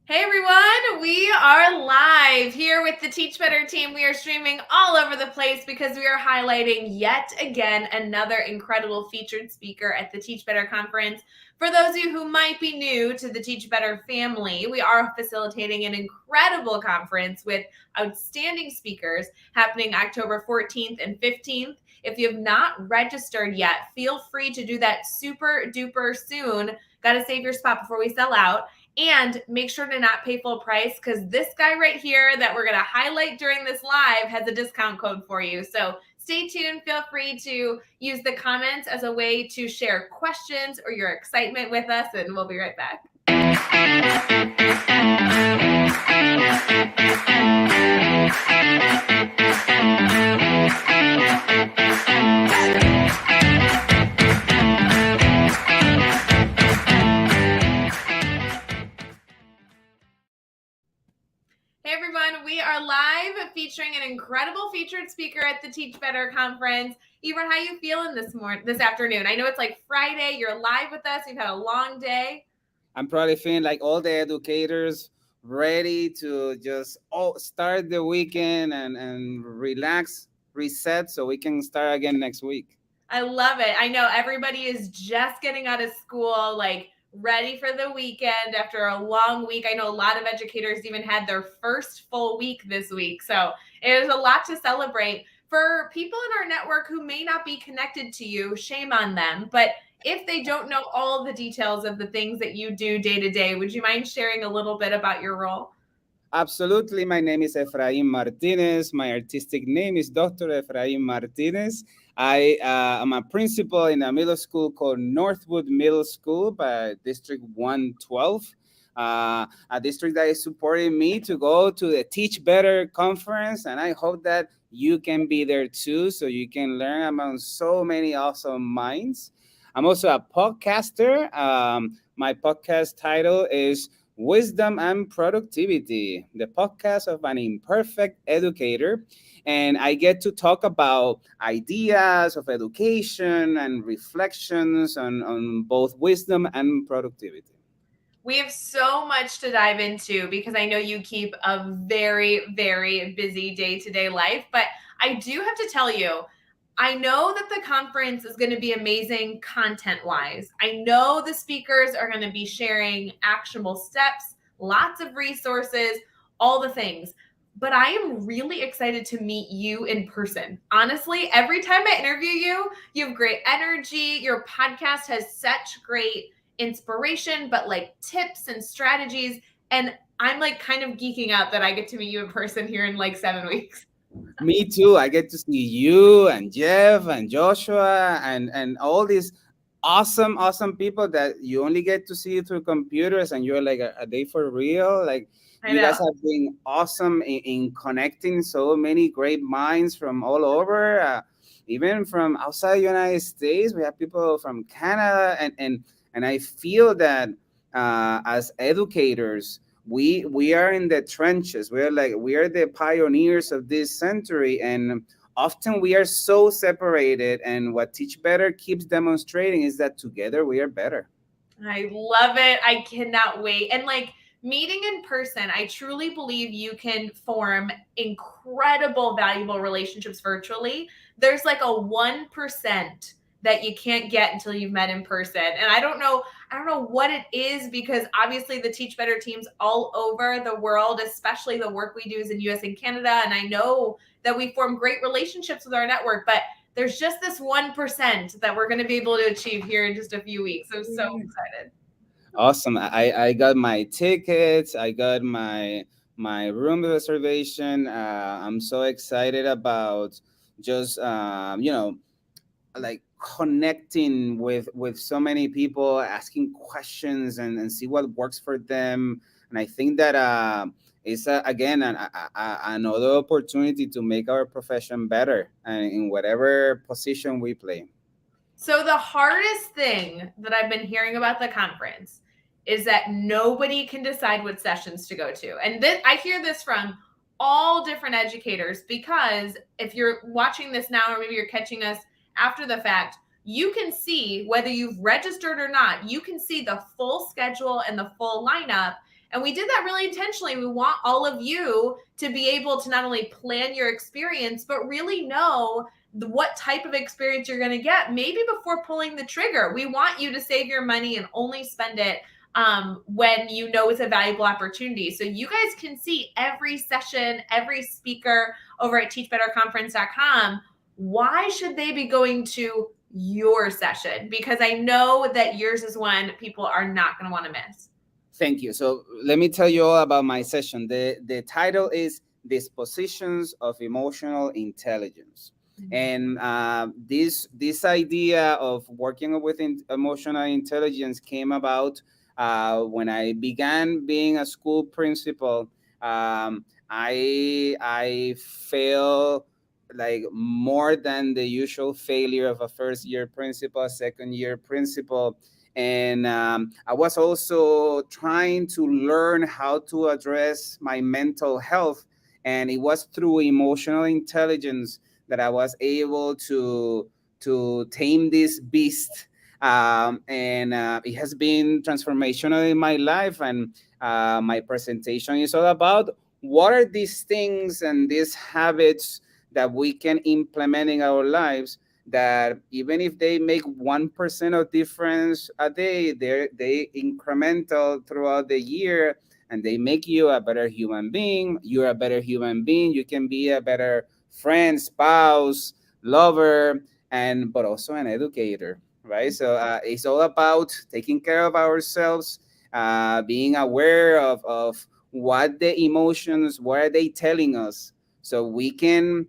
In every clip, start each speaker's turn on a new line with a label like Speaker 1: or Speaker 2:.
Speaker 1: Hey everyone, we are live here with the Teach Better team. We are streaming all over the place because we are highlighting yet again another incredible featured speaker at the Teach Better conference. For those of you who might be new to the Teach Better family, we are facilitating an incredible conference with outstanding speakers happening October 14th and 15th. If you have not registered yet, feel free to do that super duper soon. Got to save your spot before we sell out. And make sure to not pay full price because this guy right here that we're going to highlight during this live has a discount code for you. So stay tuned. Feel free to use the comments as a way to share questions or your excitement with us, and we'll be right back. Hey everyone, we are live featuring an incredible featured speaker at the Teach Better conference. Efrain, how you feeling this afternoon? I know it's like Friday, you're live with us, you've had a long day.
Speaker 2: I'm probably feeling like all the educators ready to just start the weekend and relax, reset so we can start again next week.
Speaker 1: I love it. I know everybody is just getting out of school, like ready for the weekend after a long week. I know a lot of educators even had their first full week this week. So it was a lot to celebrate. For people in our network who may not be connected to you, shame on them. But if they don't know all the details of the things that you do day to day, would you mind sharing a little bit about your role?
Speaker 2: Absolutely. My name is Efrain Martinez. My artistic name is Dr. Efrain Martinez. I am a principal in a middle school called Northwood Middle School by District 112. A district that is supporting me to go to the Teach Better conference, and I hope that you can be there too so you can learn about so many awesome minds. I'm also a podcaster. My podcast title is Wisdom and Productivity, the podcast of an imperfect educator. And I get to talk about ideas of education and reflections on both wisdom and productivity.
Speaker 1: We have so much to dive into because I know you keep a very, very busy day to day life. But I do have to tell you, I know that the conference is going to be amazing content wise. I know the speakers are going to be sharing actionable steps, lots of resources, all the things. But I am really excited to meet you in person. Honestly, every time I interview you, you have great energy. Your podcast has such great inspiration, but like tips and strategies. And I'm like kind of geeking out that I get to meet you in person here in like 7 weeks.
Speaker 2: Me too. I get to see you and Jeff and Joshua and all these awesome people that you only get to see through computers, and you're like, are they for real? Like,
Speaker 1: I
Speaker 2: you guys
Speaker 1: know.
Speaker 2: have been awesome in connecting so many great minds from all over, even from outside the United States. We have people from Canada, and I feel that as educators, we are in the trenches. We are the pioneers of this century, and often we are so separated. And what Teach Better keeps demonstrating is that together we are better.
Speaker 1: I love it. I cannot wait. And like meeting in person, I truly believe you can form incredible, valuable relationships virtually. There's like a 1% that you can't get until you've met in person. And I don't know what it is because obviously the Teach Better teams all over the world, especially the work we do is in US and Canada. And I know that we form great relationships with our network, but there's just this 1% that we're going to be able to achieve here in just a few weeks. I'm so excited.
Speaker 2: Awesome. I got my tickets. I got my room reservation. I'm so excited about just like connecting with so many people, asking questions and see what works for them. And I think that it's again another opportunity to make our profession better and in whatever position we play.
Speaker 1: So the hardest thing that I've been hearing about the conference is that nobody can decide what sessions to go to. And I hear this from all different educators because if you're watching this now or maybe you're catching us after the fact, you can see whether you've registered or not, you can see the full schedule and the full lineup. And we did that really intentionally. We want all of you to be able to not only plan your experience, but really know what type of experience you're going to get, maybe before pulling the trigger. We want you to save your money and only spend it when you know it's a valuable opportunity. So you guys can see every session, every speaker over at teachbetterconference.com. Why should they be going to your session? Because I know that yours is one people are not going to want to miss.
Speaker 2: Thank you. So let me tell you all about my session. The title is Dispositions of Emotional Intelligence. And this idea of working with emotional intelligence came about when I began being a school principal. I fail like more than the usual failure of a first year principal, second year principal. And I was also trying to learn how to address my mental health. And it was through emotional intelligence that I was able to tame this beast. And it has been transformational in my life. And my presentation is all about what are these things and these habits that we can implement in our lives, that even if they make 1% of difference a day, they incremental throughout the year, and they make you a better human being. You're a better human being. You can be a better friend, spouse, lover, and but also an educator, right? So it's all about taking care of ourselves, being aware of what the emotions, what are they telling us, so we can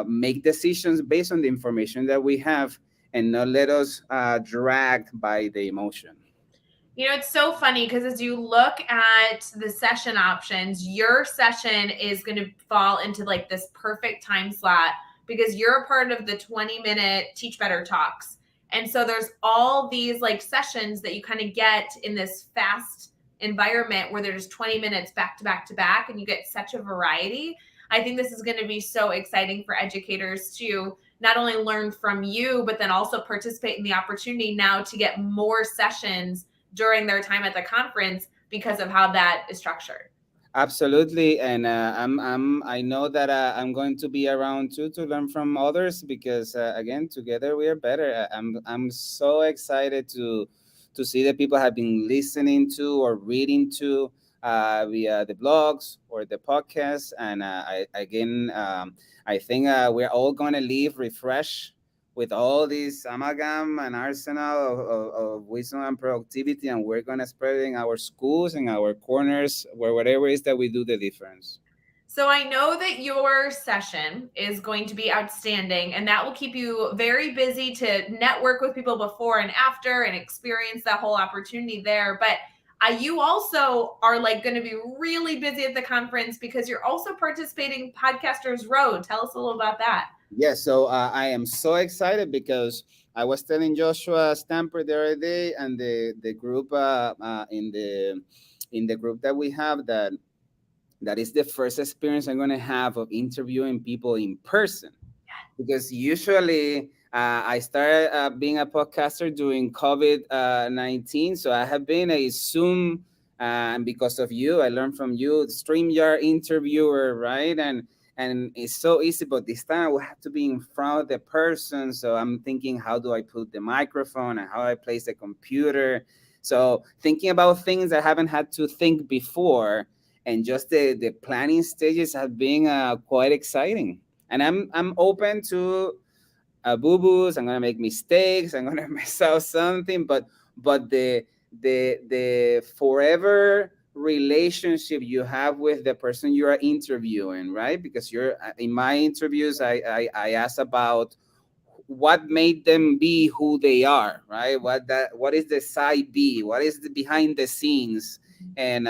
Speaker 2: make decisions based on the information that we have, and not let us drag by the emotion.
Speaker 1: You know, it's so funny because as you look at the session options, your session is going to fall into like this perfect time slot because you're a part of the 20-minute Teach Better talks. And so there's all these like sessions that you kind of get in this fast environment where there's 20 minutes back to back to back, and you get such a variety. I think this is going to be so exciting for educators to not only learn from you, but then also participate in the opportunity now to get more sessions during their time at the conference because of how that is structured.
Speaker 2: Absolutely, and I know that I'm going to be around too to learn from others, because again, together we are better. I'm so excited to see that people have been listening to or reading to via the blogs or the podcast, and I think we're all going to leave refreshed with all this amalgam and arsenal of wisdom and productivity, and we're going to spread it in our schools and our corners, where whatever it is that we do the difference.
Speaker 1: So I know that your session is going to be outstanding, and that will keep you very busy to network with people before and after and experience that whole opportunity there. But you also are like going to be really busy at the conference because you're also participating in Podcasters Road. Tell us a little about that.
Speaker 2: Yes, so I am so excited because I was telling Joshua Stamper the other day, and the group in the group that we have, that is the first experience I'm going to have of interviewing people in person, because usually I started being a podcaster during COVID-19. So I have been a Zoom, and because of you, I learned from you, StreamYard interviewer, right? And it's so easy, but this time I will have to be in front of the person. So I'm thinking, how do I put the microphone and how I place the computer? So thinking about things I haven't had to think before, and just the planning stages have been quite exciting. And I'm open to boo boos. I'm gonna make mistakes. I'm gonna mess up something, but the forever relationship you have with the person you are interviewing, right? Because you're in my interviews, I ask about what made them be who they are, right? What is the side B, what is the behind the scenes. And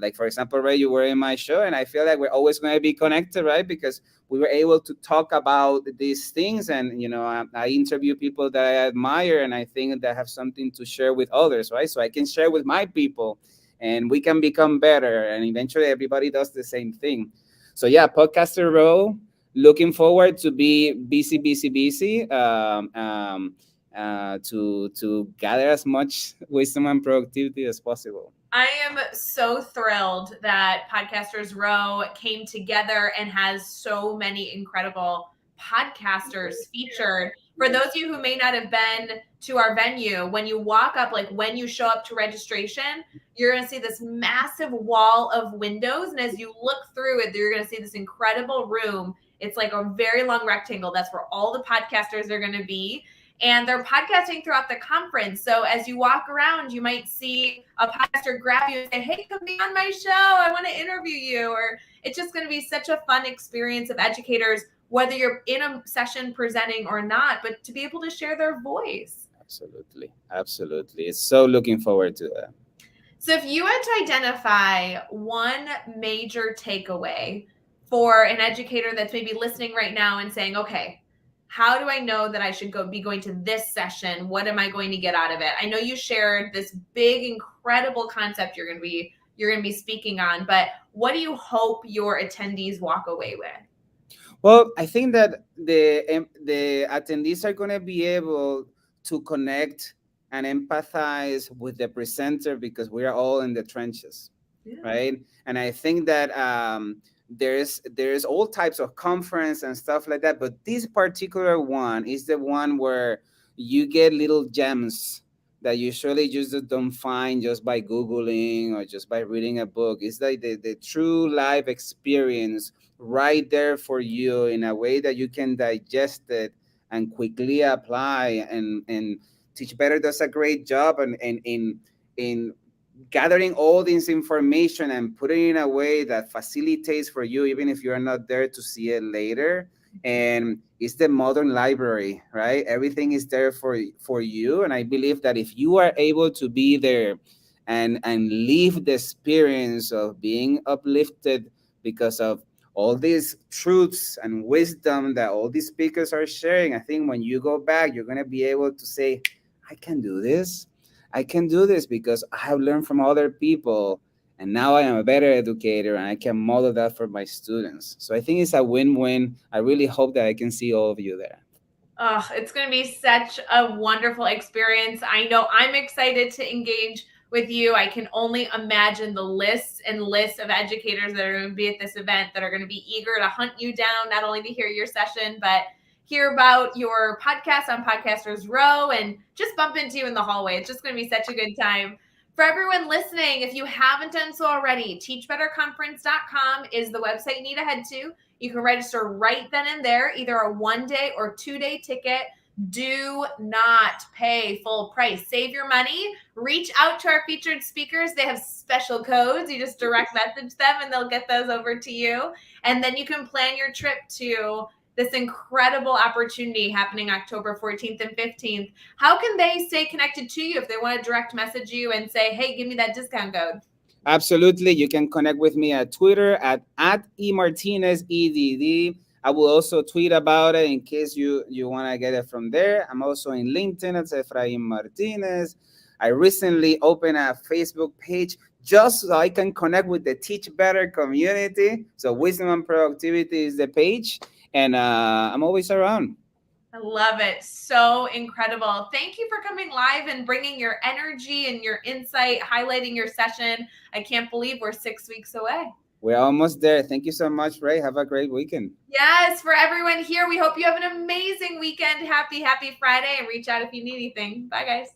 Speaker 2: like, for example, Ray, you were in my show, and I feel like we're always going to be connected, right? Because we were able to talk about these things, and I interview people that I admire, and I think that have something to share with others, right? So I can share with my people, and we can become better, and eventually everybody does the same thing. So yeah, podcaster role, looking forward to be busy, busy, busy. to gather as much wisdom and productivity as possible.
Speaker 1: I am so thrilled that Podcasters Row came together and has so many incredible podcasters featured. For those of you who may not have been to our venue, when you walk up, like when you show up to registration, you're going to see this massive wall of windows. And as you look through it, you're going to see this incredible room. It's like a very long rectangle. That's where all the podcasters are going to be. And they're podcasting throughout the conference. So as you walk around, you might see a podcaster grab you and say, hey, come be on my show. I want to interview you. Or it's just going to be such a fun experience of educators, whether you're in a session presenting or not, but to be able to share their voice.
Speaker 2: Absolutely. Absolutely. It's so looking forward to that.
Speaker 1: So if you had to identify one major takeaway for an educator that's maybe listening right now and saying, okay, how do I know that I should be going to this session? What am I going to get out of it? I know you shared this big, incredible concept you're going to be speaking on, but what do you hope your attendees walk away with?
Speaker 2: Well, I think that the attendees are going to be able to connect and empathize with the presenter because we are all in the trenches, right? And I think that there's all types of conference and stuff like that, but this particular one is the one where you get little gems that you surely just don't find just by Googling or just by reading a book. It's like the true life experience right there for you in a way that you can digest it and quickly apply. And Teach Better does a great job in gathering all this information and putting it in a way that facilitates for you, even if you're not there to see it later. And it's the modern library, right? Everything is there for you. And I believe that if you are able to be there and live the experience of being uplifted because of all these truths and wisdom that all these speakers are sharing, I think when you go back, you're going to be able to say, I can do this. I can do this because I have learned from other people, and now I am a better educator and I can model that for my students. So I think it's a win-win. I really hope that I can see all of you there.
Speaker 1: Oh, it's going to be such a wonderful experience. I know I'm excited to engage with you. I can only imagine the lists and lists of educators that are going to be at this event that are going to be eager to hunt you down, not only to hear your session, but hear about your podcast on Podcasters Row and just bump into you in the hallway. It's just going to be such a good time. For everyone listening, if you haven't done so already, teachbetterconference.com is the website you need to head to. You can register right then and there, either a 1-day or 2-day ticket. Do not pay full price. Save your money. Reach out to our featured speakers. They have special codes. You just direct message them and they'll get those over to you. And then you can plan your trip to this incredible opportunity happening October 14th and 15th. How can they stay connected to you if they want to direct message you and say, hey, give me that discount code?
Speaker 2: Absolutely. You can connect with me at Twitter at emartinezedd. I will also tweet about it in case you want to get it from there. I'm also in LinkedIn as Efrain Martinez. I recently opened a Facebook page just so I can connect with the Teach Better community. So Wisdom and Productivity is the page. And I'm always around.
Speaker 1: I love it. So incredible. Thank you for coming live and bringing your energy and your insight, highlighting your session. I can't believe we're 6 weeks away.
Speaker 2: We're almost there. Thank you so much, Ray. Have a great weekend.
Speaker 1: Yes, for everyone here, we hope you have an amazing weekend. Happy Friday, and reach out if you need anything. Bye, guys.